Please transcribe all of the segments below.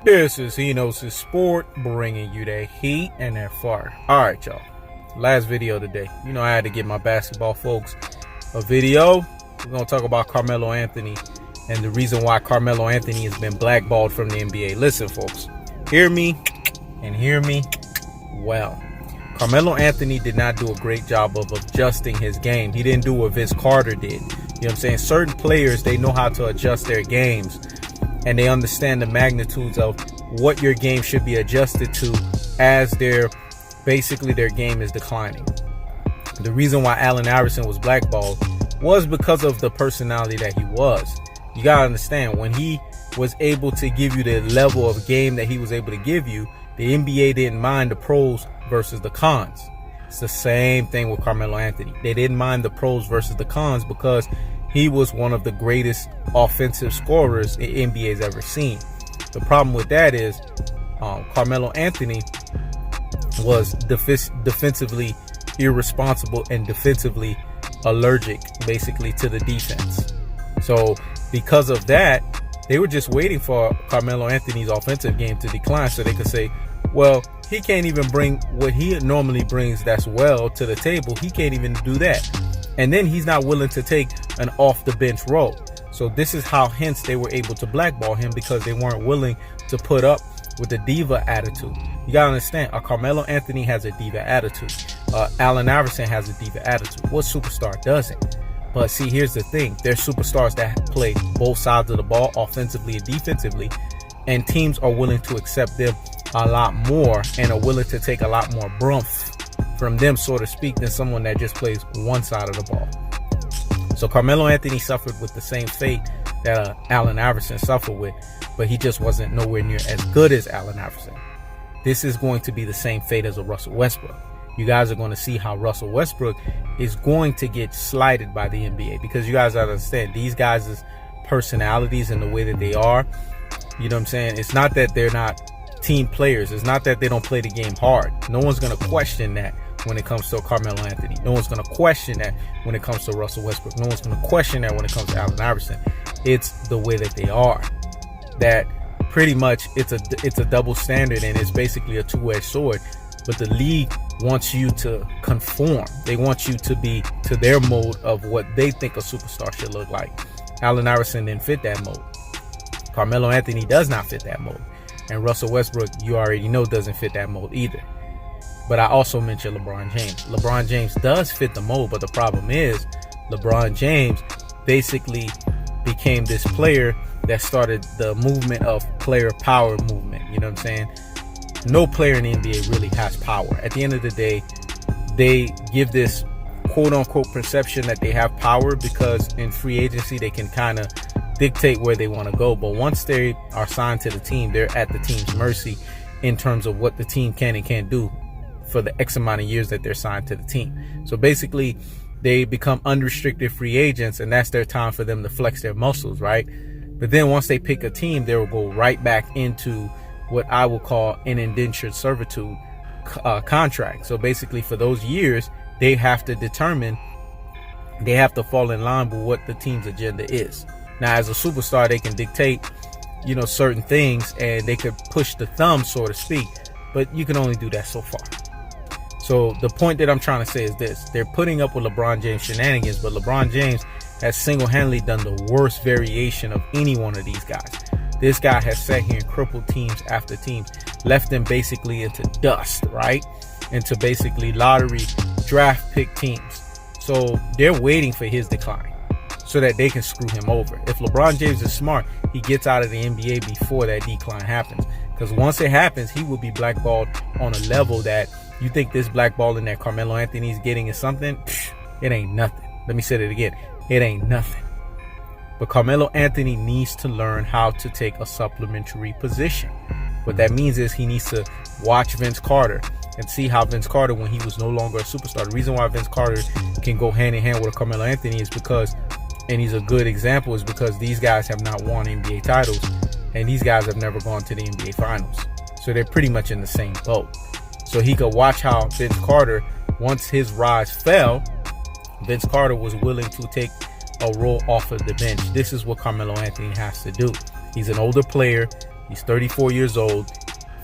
This is Enos' Sport, bringing you that heat and that fire. Alright, y'all. Last video today. You know I had to give my basketball folks a video. We're going to talk about Carmelo Anthony and the reason why Carmelo Anthony has been blackballed from the NBA. Listen, folks. Hear me and hear me well. Carmelo Anthony did not do a great job of adjusting his game. He didn't do what Vince Carter did. You know what I'm saying? Certain players, they know how to adjust their games. And they understand the magnitudes of what your game should be adjusted to as their game is declining. The reason why Allen Iverson was blackballed was because of the personality that he was. You gotta understand, when he was able to give you the level of game that he was able to give you, the NBA didn't mind the pros versus the cons. It's the same thing with Carmelo Anthony. They didn't mind the pros versus the cons because he was one of the greatest offensive scorers the NBA's ever seen. The problem with that is Carmelo Anthony was defensively irresponsible and defensively allergic, basically, to the defense. So because of that, they were just waiting for Carmelo Anthony's offensive game to decline so they could say, well, he can't even bring what he normally brings that's well to the table. He can't even do that. And then he's not willing to take an off the bench role. So this is how hence they were able to blackball him, because they weren't willing to put up with the diva attitude. You gotta understand, Carmelo Anthony has a diva attitude. Allen Iverson has a diva attitude. What superstar doesn't? But see, here's the thing. There's superstars that play both sides of the ball, offensively and defensively, and teams are willing to accept them a lot more and are willing to take a lot more brumph from them, so to speak, than someone that just plays one side of the ball. So Carmelo Anthony suffered with the same fate that Allen Iverson suffered with, but he just wasn't nowhere near as good as Allen Iverson. This is going to be the same fate as a Russell Westbrook. You guys are going to see how Russell Westbrook is going to get slighted by the NBA, because you guys understand these guys' personalities and the way that they are. You know what I'm saying? It's not that they're not team players. It's not that they don't play the game hard. No one's going to question that when it comes to Carmelo Anthony. No one's going to question that when it comes to Russell Westbrook. No one's going to question that when it comes to Allen Iverson. It's the way that they are. That pretty much it's a double standard, and it's basically a two-edged sword. But the league wants you to conform. They want you to be to their mode of what they think a superstar should look like. Allen Iverson didn't fit that mode. Carmelo Anthony does not fit that mode. And Russell Westbrook, you already know, doesn't fit that mold either. But I also mentioned LeBron James. LeBron James does fit the mold, but the problem is LeBron James basically became this player that started the movement of player power movement. You know what I'm saying? No player in the NBA really has power. At the end of the day, they give this quote-unquote perception that they have power because in free agency they can kind of dictate where they want to go. But once they are signed to the team, they're at the team's mercy in terms of what the team can and can't do for the X amount of years that they're signed to the team. So basically, they become unrestricted free agents, and that's their time for them to flex their muscles, right? But then once they pick a team, they will go right back into what I will call an indentured servitude contract. So basically, for those years, they have to determine, they have to fall in line with what the team's agenda is. Now, as a superstar, they can dictate, you know, certain things, and they could push the thumb, so to speak, but you can only do that so far. So the point that I'm trying to say is this: they're putting up with LeBron James shenanigans, but LeBron James has single-handedly done the worst variation of any one of these guys. This guy has sat here and crippled teams after teams, left them basically into dust, right? Into basically lottery draft pick teams. So they're waiting for his decline so that they can screw him over. If LeBron James is smart, he gets out of the NBA before that decline happens. Because once it happens, he will be blackballed on a level that you think this blackballing that Carmelo Anthony is getting is something. It ain't nothing. Let me say it again. It ain't nothing. But Carmelo Anthony needs to learn how to take a supplementary position. What that means is he needs to watch Vince Carter and see how Vince Carter, when he was no longer a superstar, the reason why Vince Carter can go hand in hand with Carmelo Anthony is because, and he's a good example, is because these guys have not won NBA titles, and these guys have never gone to the NBA finals. So they're pretty much in the same boat. So he could watch how Vince Carter, once his rise fell, Vince Carter was willing to take a role off of the bench. This is what Carmelo Anthony has to do. He's an older player. He's 34 years old.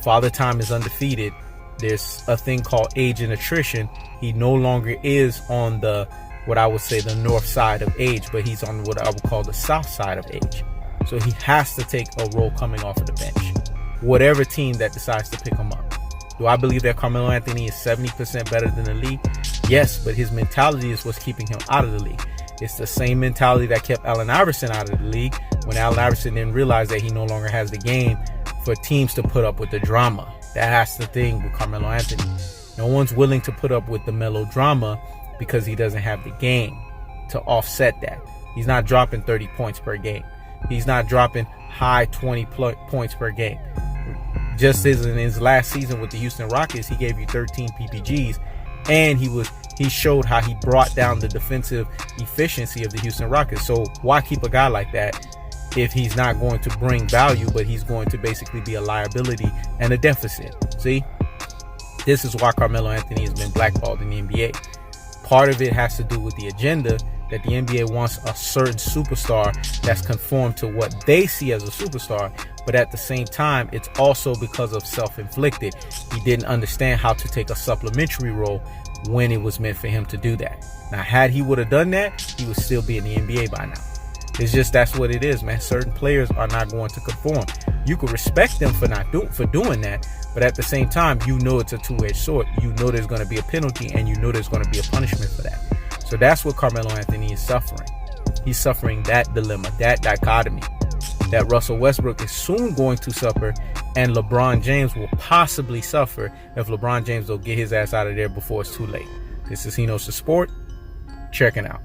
Father Time is undefeated. There's a thing called age and attrition. He no longer is on the, what I would say, the north side of age, but he's on what I would call the south side of age. So he has to take a role coming off of the bench, whatever team that decides to pick him up. Do I believe that Carmelo Anthony is 70% better than the league? Yes, but his mentality is what's keeping him out of the league. It's the same mentality that kept Allen Iverson out of the league when Allen Iverson didn't realize that he no longer has the game for teams to put up with the drama. That's the thing with Carmelo Anthony. No one's willing to put up with the melodrama because he doesn't have the game to offset that. He's not dropping 30 points per game. He's not dropping high 20 points per game. Just as in his last season with the Houston Rockets, he gave you 13 PPGs, and he showed how he brought down the defensive efficiency of the Houston Rockets. So why keep a guy like that if he's not going to bring value, but he's going to basically be a liability and a deficit? See, this is why Carmelo Anthony has been blackballed in the NBA. Part of it has to do with the agenda that the NBA wants a certain superstar that's conformed to what they see as a superstar. But at the same time, it's also because of self-inflicted. He didn't understand how to take a supplementary role when it was meant for him to do that. Now, had he would have done that, he would still be in the NBA by now. It's just, that's what it is, man. Certain players are not going to conform. You can respect them for doing that, but at the same time, you know it's a two-edged sword. You know there's going to be a penalty, and you know there's going to be a punishment for that. So that's what Carmelo Anthony is suffering. He's suffering that dilemma, that dichotomy that Russell Westbrook is soon going to suffer, and LeBron James will possibly suffer if LeBron James don't get his ass out of there before it's too late. This is He Knows the Sport. Checking out.